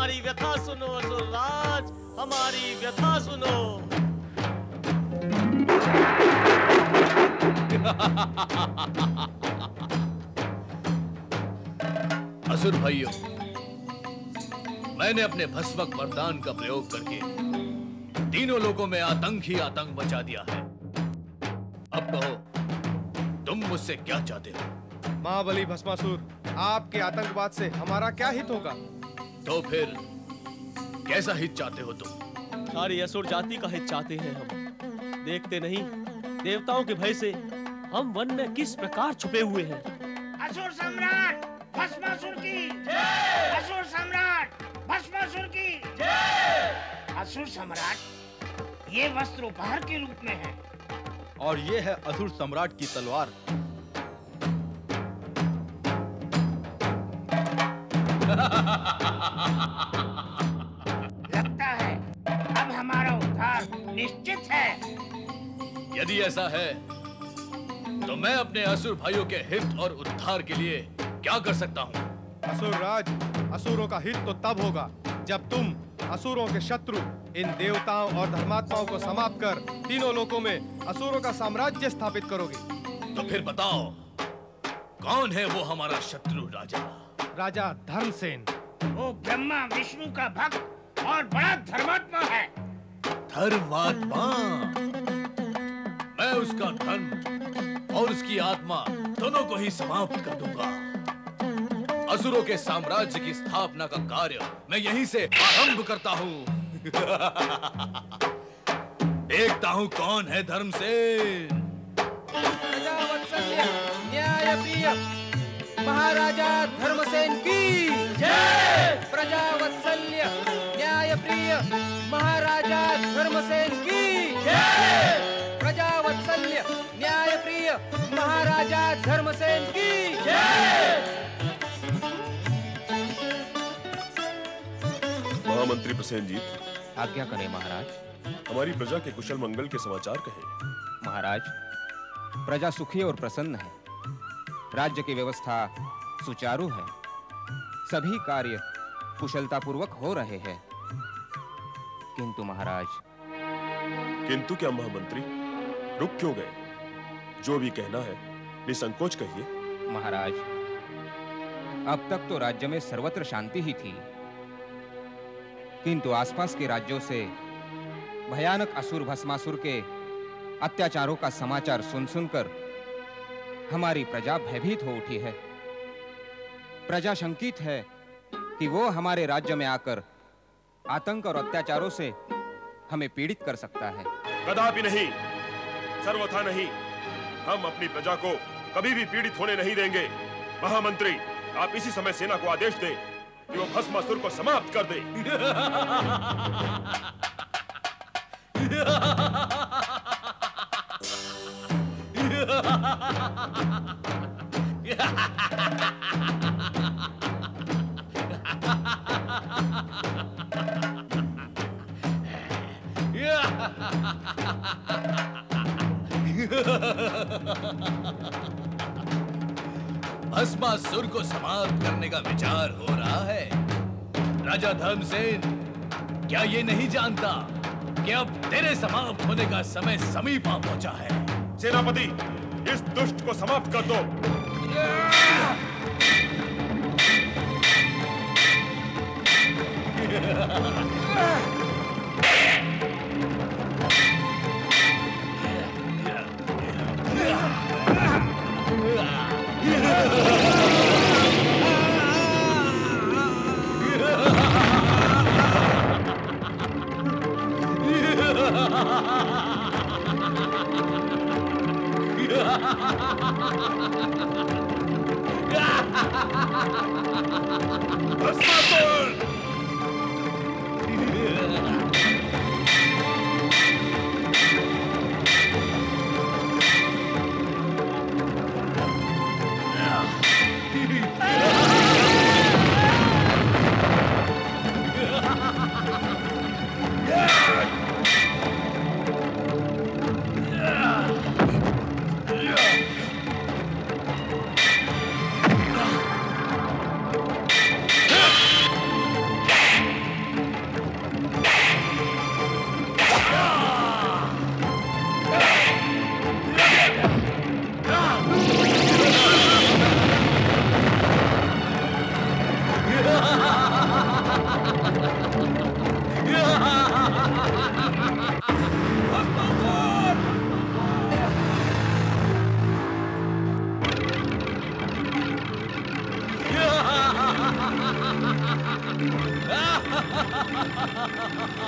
हमारी व्यथा सुनो असुरराज, हमारी व्यथा सुनो। असुर भाइयों, मैंने अपने भस्मक वरदान का प्रयोग करके तीनों लोगों में आतंक ही आतंक मचा दिया है। अब कहो, तुम मुझसे क्या चाहते हो? महाबली भस्मासुर, आपके आतंकवाद से हमारा क्या हित होगा? तो फिर कैसा हित चाहते हो तुम? सारी असुर जाति का हित चाहते हैं हम। देखते नहीं, देवताओं के भय से हम वन में किस प्रकार छुपे हुए हैं। असुर सम्राट भस्मासुर की जय! असुर सम्राट भस्मासुर की जय! असुर सम्राट, ये वस्त्र उपहार के रूप में है। और ये है असुर सम्राट की तलवार। लगता है अब हमारा उद्धार निश्चित है। यदि ऐसा है तो मैं अपने असुर भाइयों के हित और उद्धार के लिए क्या कर सकता हूँ? असुर राज, असुरों का हित तो तब होगा जब तुम असुरों के शत्रु इन देवताओं और धर्मात्माओं को समाप्त कर तीनों लोकों में असुरों का साम्राज्य स्थापित करोगे। तो फिर बताओ, कौन है वो हमारा शत्रु राजा? राजा धर्मसेन। वो ब्रह्मा विष्णु का भक्त और बड़ा धर्मात्मा है। धर्मात्मा? मैं उसका धर्म और उसकी आत्मा दोनों को ही समाप्त कर दूंगा। असुरों के साम्राज्य की स्थापना का कार्य मैं यहीं से आरंभ करता हूँ। देखता हूँ कौन है धर्मसेन। प्रजावत्सल्य न्यायप्रिय महाराजा धर्मसेन की जय! प्रजावत्सल्य न्यायप्रिय महाराजा धर्मसेन की जय! प्रजावत्सल्य न्यायप्रिय महाराजा धर्मसेन की जय! महामंत्री प्रसेनजीत, आज्ञा करें महाराज। हमारी प्रजा के कुशल मंगल के समाचार कहें। महाराज, प्रजा सुखी और प्रसन्न है। राज्य की व्यवस्था सुचारू है। सभी कार्य कुशलतापूर्वक हो रहे हैं। किंतु महाराज। किंतु क्या महामंत्री? रुक क्यों गए? जो भी कहना है निसंकोच कहिए। महाराज, अब तक तो राज्य में सर्वत्र शांति ही थी, किंतु आसपास के राज्यों से भयानक असुर भस्मासुर के अत्याचारों का समाचार सुन सुनकर हमारी प्रजा भयभीत हो उठी है। प्रजा शंकित है कि वो हमारे राज्य में आकर आतंक और अत्याचारों से हमें पीड़ित कर सकता है। कदापि नहीं, सर्वथा नहीं। हम अपनी प्रजा को कभी भी पीड़ित होने नहीं देंगे। महामंत्री, आप इसी समय सेना को आदेश दें कि वो भस्मासुर को समाप्त कर दे। भस्मासुर को समाप्त करने का विचार हो रहा है। राजा धर्मसेन, क्या ये नहीं जानता कि अब तेरे समाप्त होने का समय समीप आ पहुंचा है? सेनापति, इस दुष्ट को समाप्त कर दो।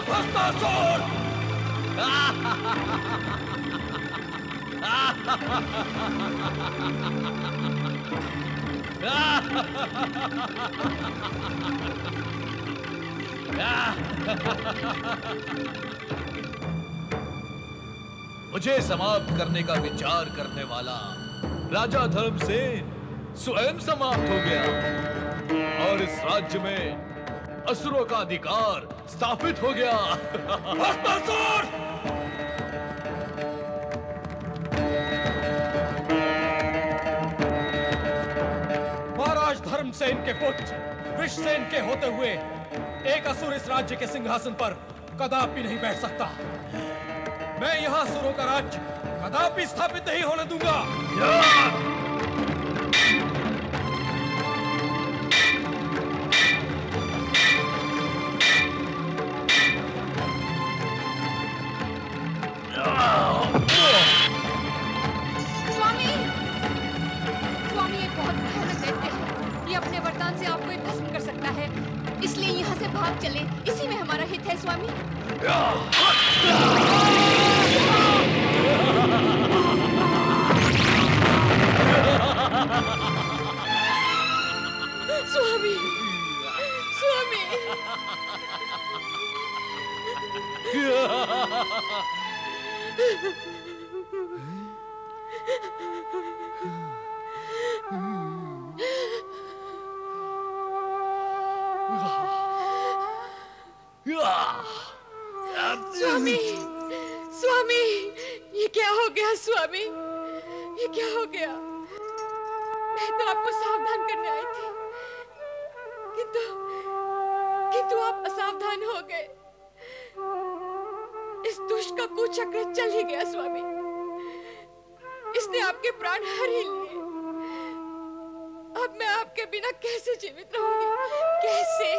भस्मासुर! मुझे समाप्त करने का विचार करने वाला राजा धर्मसेन स्वयं समाप्त हो गया और इस राज्य में असुरों का अधिकार स्थापित हो गया। भस्मासुर! महाराज धर्मसेन के पुत्र विषसेन के होते हुए एक असुर इस राज्य के सिंहासन पर कदापि नहीं बैठ सकता। मैं यहाँ असुरों का राज्य कदापि स्थापित नहीं होने दूंगा। स्वामी, स्वामी ये बहुत भयानक दैत्य है। ये अपने वरदान से आपको एक भस्म कर सकता है, इसलिए यहाँ से भाग चले। इसी में हमारा हित है स्वामी। स्वामी, स्वामी। स्वामी, स्वामी, ये क्या हो गया स्वामी? ये क्या हो गया? मैं तो आपको सावधान करने आई थी, किंतु आप असावधान हो गए। इस दुष्ट का कुचक्र चल ही गया स्वामी। इसने आपके प्राण हर ही लिए। अब मैं आपके बिना कैसे जीवित रहूंगी? कैसे?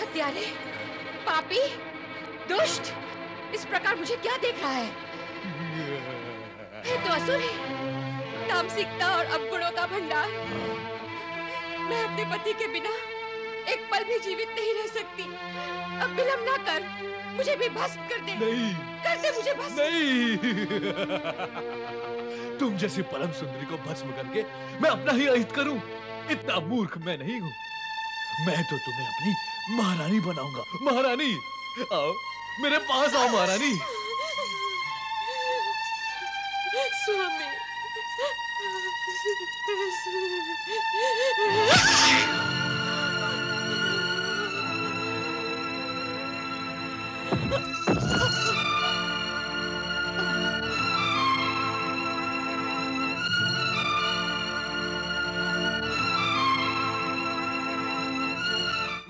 हत्यारे, पापी, दुष्ट, इस प्रकार मुझे क्या देख रहा है? तो असुर है, तामसिकता और अवगुणों का भंडार। मैं अपने पति के बिना एक पल भी जीवित नहीं रह सकती। अब विलंब ना कर, मुझे भी भस्म कर दे। नहीं, कर दे मुझे भस्म। नहीं। तुम जैसी परम सुंदरी को भस्म करके मैं अपना ही अहित करूं, इतना मूर्ख मैं नहीं हूं। मैं तो तुम्हें अपनी महारानी बनाऊंगा। महारानी, आओ मेरे पास आओ महारानी। स्वामी,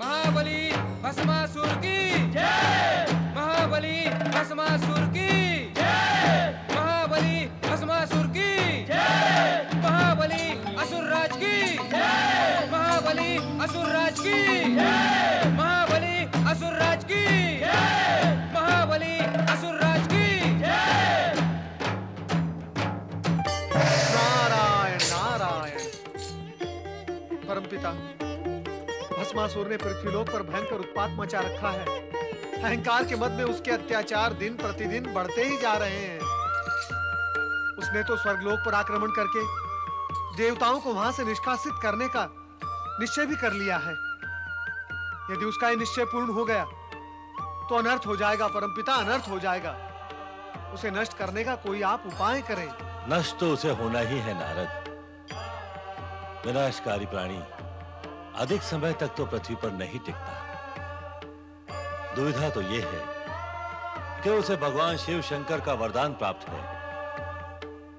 महाबली भस्मासुर की जय। महाबली भस्मासुर की जय। महाबली भस्मासुर की जय। महाबली असुरराज की जय। महाबली असुरराज की जय। महाबली असुरराज की जय। महाबली असुरराज की जय। नारायण नारायण। परमपिता, भस्मासुर ने पृथ्वीलोक पर भयंकर उत्पात मचा रखा है। अहंकार के मद में उसके अत्याचार दिन प्रतिदिन बढ़ते ही जा रहे हैं। उसने तो स्वर्गलोक पर आक्रमण करके देवताओं को वहां से निष्कासित करने का निश्चय भी कर लिया है। यदि उसका ये निश्चय पूर्ण हो गया तो अनर्थ हो जाएगा परमपिता, अनर्थ हो जाएगा। उसे नष्ट करने का कोई आप उपाय करें। नष्ट तो उसे होना ही है नारद। विनाशकारी प्राणी अधिक समय तक तो पृथ्वी पर नहीं टिकता। दुविधा तो यह है कि उसे भगवान शिव शंकर का वरदान प्राप्त है,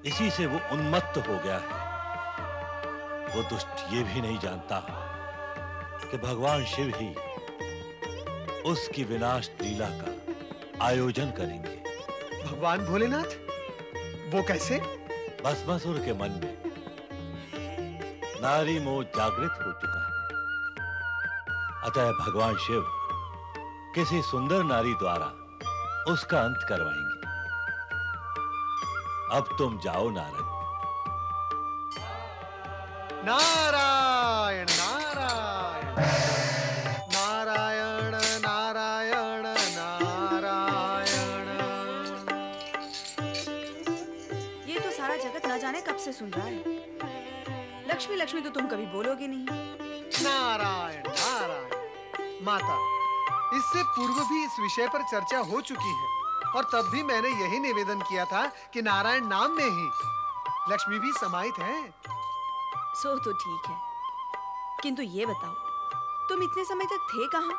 इसी से वो उन्मत्त हो गया है। वो दुष्ट ये भी नहीं जानता कि भगवान शिव ही उसकी विनाश लीला का आयोजन करेंगे। भगवान भोलेनाथ? वो कैसे? भस्मासुर के मन में नारी मोह जागृत हो चुका है। अतः भगवान शिव किसी सुंदर नारी द्वारा उसका अंत करवाएंगे। अब तुम जाओ नारद। नारायण नारायण। से सुन रहा है। लक्ष्मी लक्ष्मी तो तुम कभी बोलोगे नहीं। नारायण नारायण। माता, इससे पूर्व भी इस विषय पर चर्चा हो चुकी है और तब भी मैंने यही निवेदन किया था कि नारायण नाम में ही लक्ष्मी भी समाहित है। सो तो ठीक है, किंतु ये बताओ, तुम इतने समय तक थे कहाँ?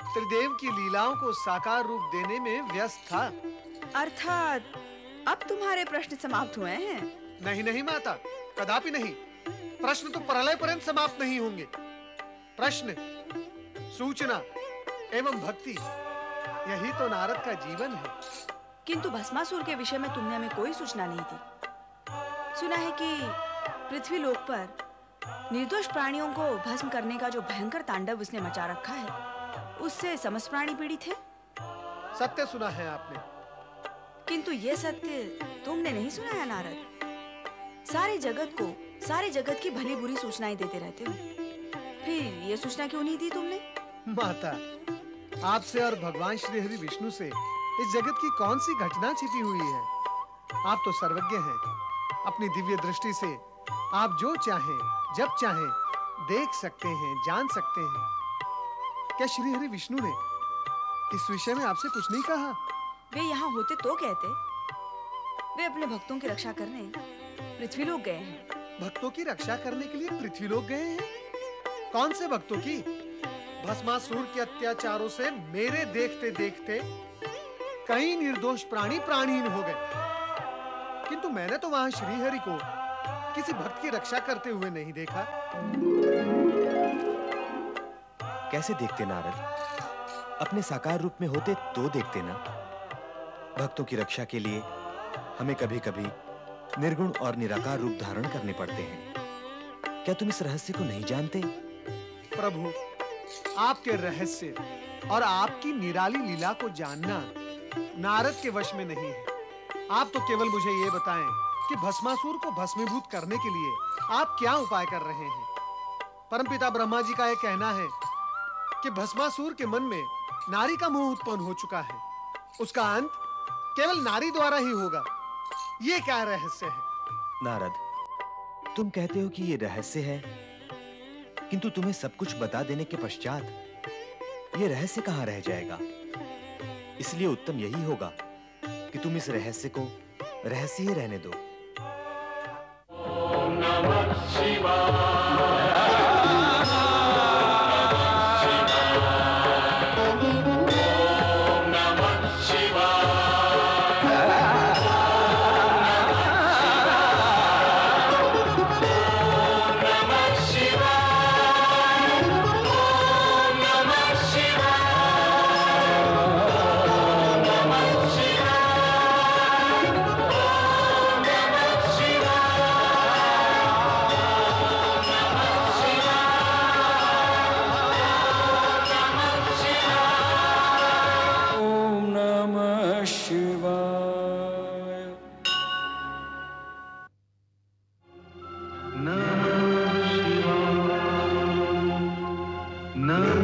त्रिदेव की लीलाओं को साकार रूप देने में व्यस्त था। अर्थात अब तुम्हारे प्रश्न समाप्त हुए हैं? नहीं नहीं माता, कदापि नहीं। प्रश्न तो प्रलय पर्यंत समाप्त नहीं होंगे। प्रश्न, सूचना एवं भक्ति, यही तो नारद का जीवन है। किंतु भस्मासुर के विषय में तुमने हमें कोई सूचना नहीं दी। सुना है कि पृथ्वी लोक पर निर्दोष प्राणियों को भस्म करने का जो भयंकर तांडव उसने मचा रखा है, उससे समस्त प्राणी पीड़ित हैं। सत्य सुना है आपने। किंतु ये सत्य तुमने नहीं सुना है नारद। सारे जगत को, सारे जगत की भली बुरी सूचनाएं देते रहते हो, फिर ये सूचना क्यों नहीं दी तुमने? माता, आपसे और भगवान श्री हरि विष्णु से इस जगत की कौन सी घटना छिपी हुई है? आप तो सर्वज्ञ हैं। अपनी दिव्य दृष्टि से आप जो चाहें, जब चाहें देख सकते हैं, जान सकते हैं। क्या श्री हरि विष्णु ने इस विषय में आपसे कुछ नहीं कहा? वे यहाँ होते तो कहते। वे अपने भक्तों की रक्षा करने पृथ्वीलोक गए हैं। भक्तों की रक्षा करने के लिए पृथ्वीलोक गए हैं? कौन से भक्तों की? भस्मासुर के अत्याचारों से मेरे देखते देखते कई निर्दोष प्राणी प्राणहीन हो गए, किंतु मैंने तो वहां श्रीहरि को किसी भक्त की रक्षा करते हुए नहीं देखा। कैसे देखते नारद? अपने साकार रूप में होते तो देखते ना। भक्तों की रक्षा के लिए हमें कभी-कभी निर्गुण और निराकार रूप धारण करने पड़ते हैं। क्या तुम इस रहस्य को नहीं जानते? प्रभु, आपके रहस्य और आपकी निराली लीला को जानना नारद के वश में नहीं है। आप तो केवल मुझे ये बताएं कि भस्मासुर को भस्मीभूत करने के लिए आप क्या उपाय कर रहे हैं? परमपिता ब्रह्मा जी का यह कहना है कि भस्मासुर के मन में नारी का मोह उत्पन्न हो चुका है। उसका अंत केवल नारी द्वारा ही होगा। ये क्या रहस्य है? नारद, तुम कहते हो कि ये रहस्य है, किंतु तुम्हें सब कुछ बता देने के पश्चात ये रहस्य कहाँ रह जाएगा? इसलिए उत्तम यही होगा कि तुम इस रहस्य को रहस्य ही रहने दो। ओम नमः शिवाय। नमः